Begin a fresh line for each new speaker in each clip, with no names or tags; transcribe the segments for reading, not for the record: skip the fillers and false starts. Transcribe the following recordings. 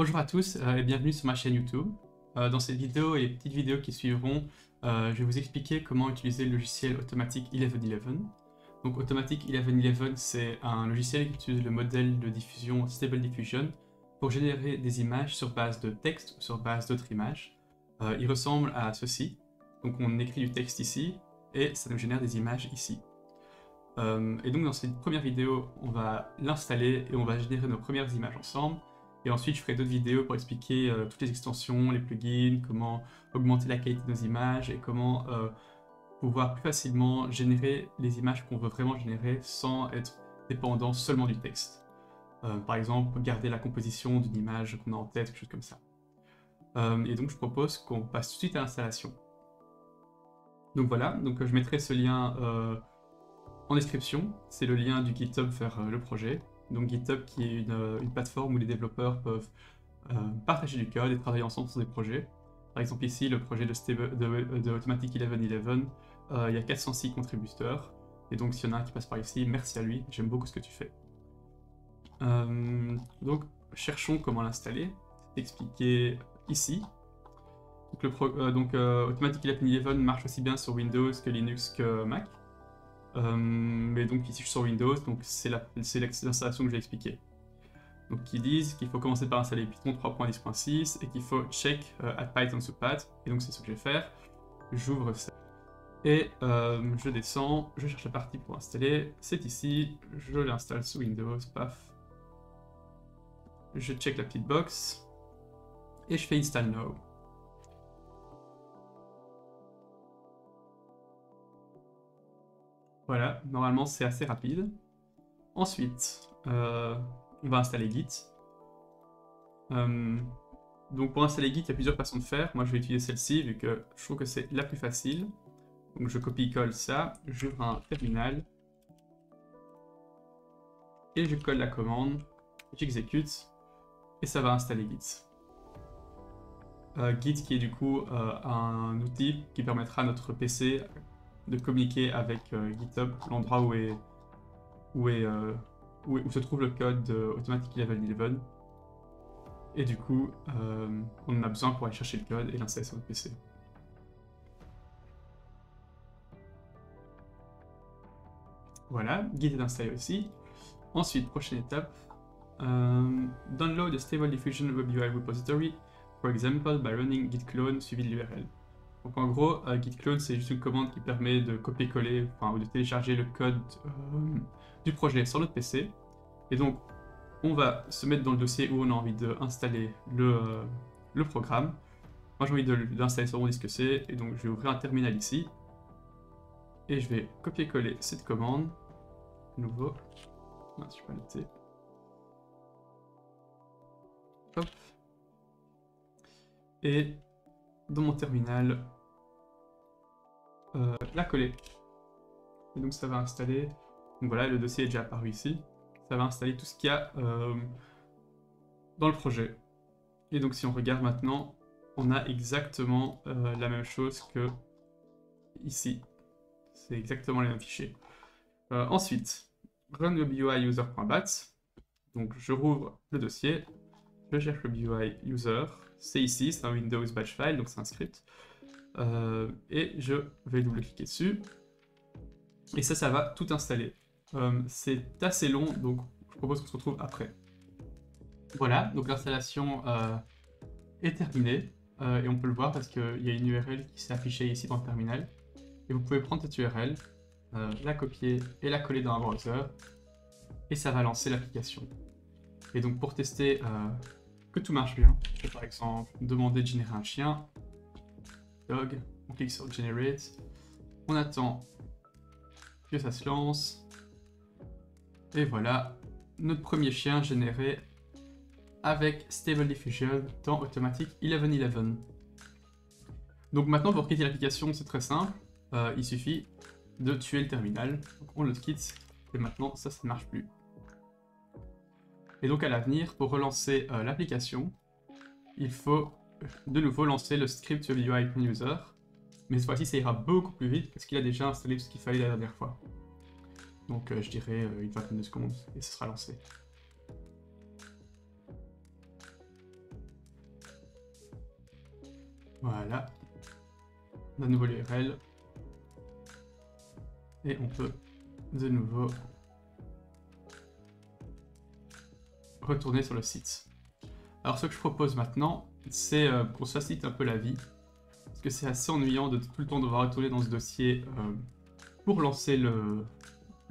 Bonjour à tous et bienvenue sur ma chaîne YouTube. Dans cette vidéo et les petites vidéos qui suivront, je vais vous expliquer comment utiliser le logiciel Automatic 1111. Donc Automatic 1111, c'est un logiciel qui utilise le modèle de diffusion Stable Diffusion pour générer des images sur base de texte ou sur base d'autres images. Il ressemble à ceci. Donc on écrit du texte ici et ça nous génère des images ici. Et donc dans cette première vidéo, on va l'installer et on va générer nos premières images ensemble. Et ensuite, je ferai d'autres vidéos pour expliquer toutes les extensions, les plugins, comment augmenter la qualité de nos images et comment pouvoir plus facilement générer les images qu'on veut vraiment générer sans être dépendant seulement du texte. Par exemple, garder la composition d'une image qu'on a en tête, quelque chose comme ça. Et donc, je propose qu'on passe tout de suite à l'installation. Donc voilà, donc je mettrai ce lien en description. C'est le lien du GitHub vers le projet. Donc GitHub qui est une plateforme où les développeurs peuvent partager du code et travailler ensemble sur des projets. Par exemple ici, le projet de Automatic 1111, il y a 406 contributeurs. Et donc s'il y en a un qui passe par ici, merci à lui, j'aime beaucoup ce que tu fais. Donc cherchons comment l'installer. C'est expliqué ici. Donc, Automatic 1111 marche aussi bien sur Windows que Linux que Mac. Mais donc ici je suis sur Windows, donc c'est l'installation que je vais expliquer. Donc ils disent qu'il faut commencer par installer Python 3.10.6 et qu'il faut check add Python to path. Et donc c'est ce que je vais faire. J'ouvre ça. Et je descends, je cherche la partie pour installer. C'est ici, je l'installe sous Windows, paf. Je check la petite box. Et je fais install now. Voilà, normalement c'est assez rapide. Ensuite, on va installer Git. Donc pour installer Git, il y a plusieurs façons de faire. Moi je vais utiliser celle-ci vu que je trouve que c'est la plus facile. Donc je copie-colle ça, j'ouvre un terminal. Et je colle la commande, j'exécute, et ça va installer Git. Git qui est du coup un outil qui permettra à notre PC de communiquer avec GitHub, l'endroit où se trouve le code de Automatic 1111. Et du coup, on en a besoin pour aller chercher le code et l'installer sur notre PC. Voilà, Git est installé aussi. Ensuite, prochaine étape, download a stable diffusion WebUI repository, for example by running git clone suivi de l'URL. Donc en gros, git clone c'est juste une commande qui permet de copier-coller, ou de télécharger le code du projet sur notre PC. Et donc, on va se mettre dans le dossier où on a envie d'installer le programme. Moi j'ai envie de l'installer sur mon disque C, et donc je vais ouvrir un terminal ici. Et je vais copier-coller cette commande. Nouveau. Non, je peux pas noter. Hop. Et dans mon terminal, la coller. Et donc ça va installer. Donc voilà, le dossier est déjà apparu ici. Ça va installer tout ce qu'il y a dans le projet. Et donc si on regarde maintenant, on a exactement la même chose que ici. C'est exactement les mêmes fichiers. Ensuite, run WebUI user.bat. Donc je rouvre le dossier, je cherche WebUI user, c'est ici, c'est un Windows batch file, donc c'est un script. Et je vais double-cliquer dessus. Et ça va tout installer. C'est assez long, donc je propose qu'on se retrouve après. Voilà, donc l'installation est terminée. Et on peut le voir parce qu'il y a une URL qui s'est affichée ici dans le terminal. Et vous pouvez prendre cette URL, la copier et la coller dans un browser. Et ça va lancer l'application. Et donc pour tester que tout marche bien, je vais par exemple demander de générer un chien. Dog, on clique sur Generate. On attend que ça se lance. Et voilà, notre premier chien généré avec Stable Diffusion dans Automatic 1111. Donc maintenant, pour quitter l'application, c'est très simple. Il suffit de tuer le terminal. Donc on le quitte et maintenant, ça ne marche plus. Et donc à l'avenir, pour relancer l'application, il faut de nouveau lancer le script WebUI user. Mais cette fois-ci, ça ira beaucoup plus vite parce qu'il a déjà installé tout ce qu'il fallait la dernière fois. Donc je dirais une vingtaine de secondes et ce sera lancé. Voilà. On a de nouveau l'URL. Et on peut de nouveau retourner sur le site. Alors ce que je propose maintenant, c'est qu'on se facilite un peu la vie. Parce que c'est assez ennuyant de tout le temps devoir retourner dans ce dossier pour lancer le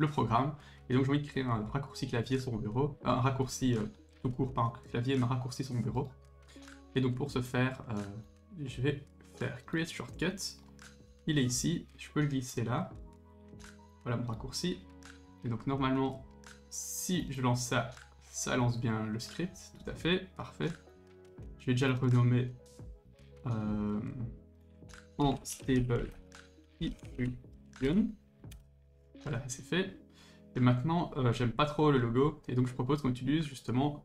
programme. Et donc j'ai envie de créer un raccourci clavier sur mon bureau. Un raccourci tout court, pas un clavier, mais un raccourci sur mon bureau. Et donc pour ce faire, je vais faire Create Shortcut. Il est ici, je peux le glisser là. Voilà mon raccourci. Et donc normalement, si je lance ça, ça lance bien le script. Tout à fait, parfait. Je vais déjà le renommer en stable ifunion. Voilà, c'est fait. Et maintenant, j'aime pas trop le logo, et donc je propose qu'on utilise justement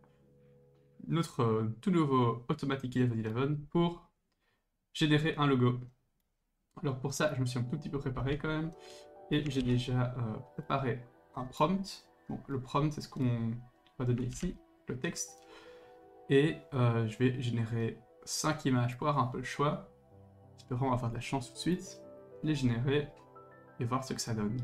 notre tout nouveau Automatic 1111 pour générer un logo. Alors pour ça, je me suis un tout petit peu préparé quand même, et j'ai déjà préparé un prompt. Bon, le prompt, c'est ce qu'on va donner ici, le texte. Et je vais générer 5 images pour avoir un peu le choix. Espérons avoir de la chance tout de suite. Les générer et voir ce que ça donne.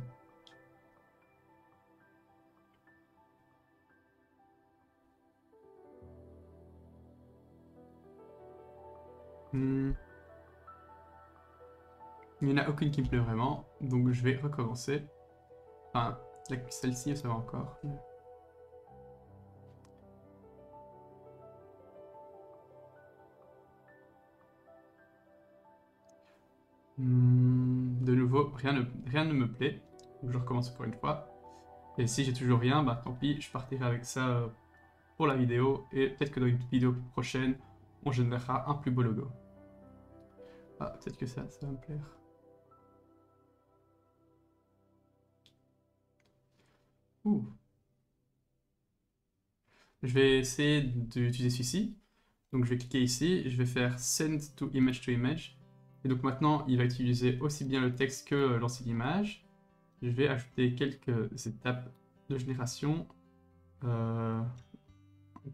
Il n'y en a aucune qui me plaît vraiment, donc je vais recommencer. Enfin, celle-ci, ça va encore. De nouveau, rien ne me plaît, donc je recommence pour une fois. Et si j'ai toujours rien, bah tant pis, je partirai avec ça pour la vidéo, et peut-être que dans une vidéo prochaine, on générera un plus beau logo. Ah, peut-être que ça va me plaire. Ouh. Je vais essayer d'utiliser celui-ci. Donc je vais cliquer ici, je vais faire Send to Image to Image. Et donc maintenant, il va utiliser aussi bien le texte que lancer l'image. Je vais ajouter quelques étapes de génération. Un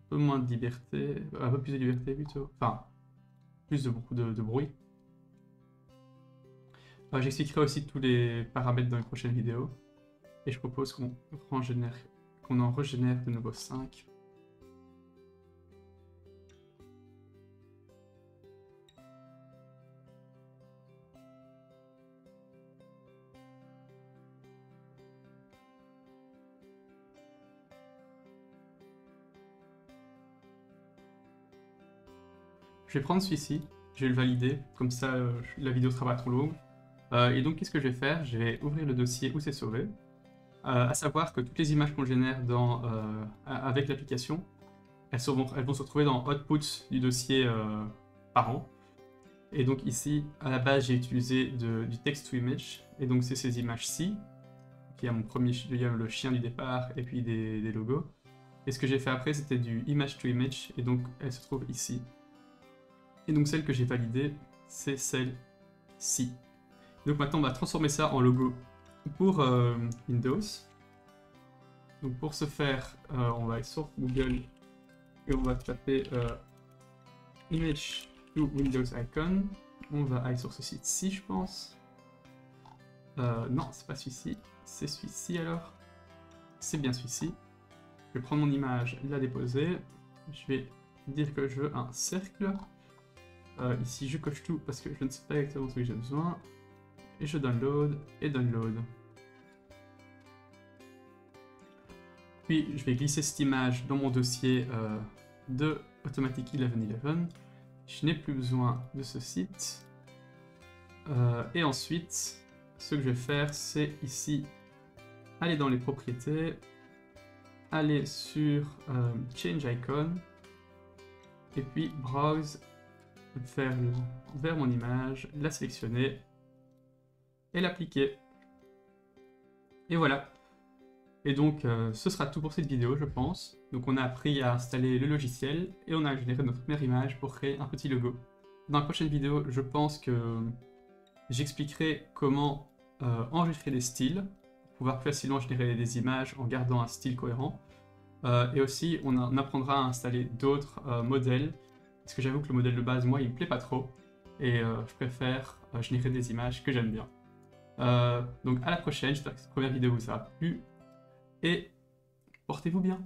peu moins de liberté, un peu plus de liberté plutôt. Enfin, plus de beaucoup de bruit. J'expliquerai aussi tous les paramètres dans les prochaines vidéos. Et je propose qu'on en régénère de nouveau 5. Je vais prendre celui-ci, je vais le valider, comme ça la vidéo sera pas trop longue. Et donc qu'est-ce que je vais faire? Je vais ouvrir le dossier où c'est sauvé. À savoir que toutes les images qu'on génère avec l'application, elles vont se retrouver dans Output du dossier parent. Et donc ici, à la base, j'ai utilisé du text to image, et donc c'est ces images-ci. Il y a il y a le chien du départ et puis des logos. Et ce que j'ai fait après, c'était du image to image, et donc elle se trouve ici. Et donc celle que j'ai validée, c'est celle-ci. Donc maintenant, on va transformer ça en logo pour Windows. Donc pour ce faire, on va aller sur Google et on va taper Image to Windows Icon. On va aller sur ce site-ci, je pense. Non, c'est pas celui-ci. C'est celui-ci alors. C'est bien celui-ci. Je vais prendre mon image, la déposer. Je vais dire que je veux un cercle. Ici, je coche tout parce que je ne sais pas exactement ce que j'ai besoin. Et je download et download. Puis, je vais glisser cette image dans mon dossier de Automatic 1111. Je n'ai plus besoin de ce site. Et ensuite, ce que je vais faire, c'est ici, aller dans les propriétés, aller sur Change Icon, et puis Browse, vers mon image, la sélectionner, et l'appliquer. Et voilà. Et donc, ce sera tout pour cette vidéo, je pense. Donc, on a appris à installer le logiciel, et on a généré notre première image pour créer un petit logo. Dans la prochaine vidéo, je pense que j'expliquerai comment enregistrer des styles, pour pouvoir plus facilement générer des images en gardant un style cohérent. Et aussi, on apprendra à installer d'autres modèles, parce que j'avoue que le modèle de base, moi, il me plaît pas trop. et je préfère générer des images que j'aime bien. Donc à la prochaine, j'espère que cette première vidéo vous aura plu et portez-vous bien.